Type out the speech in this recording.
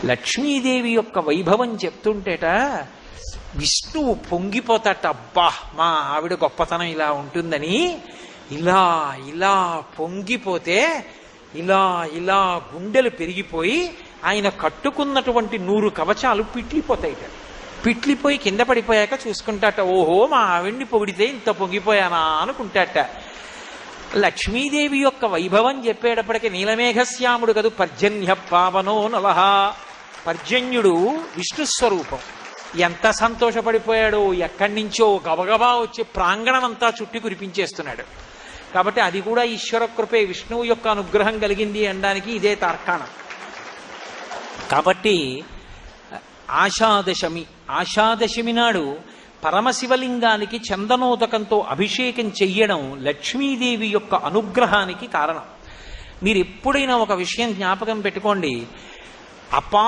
లక్ష్మీదేవి యొక్క వైభవం చెప్తుంటేట విష్ణువు పొంగిపోతాట. అబ్బా, మా ఆవిడ గొప్పతనం ఇలా ఉంటుందని ఇలా ఇలా పొంగిపోతే ఇలా ఇలా గుండెలు పెరిగిపోయి ఆయన కట్టుకున్నటువంటి 100 కవచాలు పిట్లిపోతాయిట. పిట్లిపోయి కింద పడిపోయాక చూసుకుంటాట, ఓహో మా ఆవిడ్ని పొగిడితే ఇంత పొంగిపోయానా అనుకుంటాట. లక్ష్మీదేవి యొక్క వైభవం చెప్పేటప్పటికి నీలమేఘశ్యాముడు కదూ పర్జన్య పావనో నలహ. పర్జన్యుడు విష్ణు స్వరూపం. ఎంత సంతోషపడిపోయాడో, ఎక్కడి నుంచో గబగబా వచ్చి ప్రాంగణం అంతా చుట్టి కురిపించేస్తున్నాడు. కాబట్టి అది కూడా ఈశ్వర కృపే, విష్ణువు యొక్క అనుగ్రహం కలిగింది అనడానికి ఇదే తార్కాణం. కాబట్టి ఆషాదశమి నాడు పరమశివలింగానికి చందనోదకంతో అభిషేకం చెయ్యడం లక్ష్మీదేవి యొక్క అనుగ్రహానికి కారణం. మీరు ఎప్పుడైనా ఒక విషయం జ్ఞాపకం పెట్టుకోండి,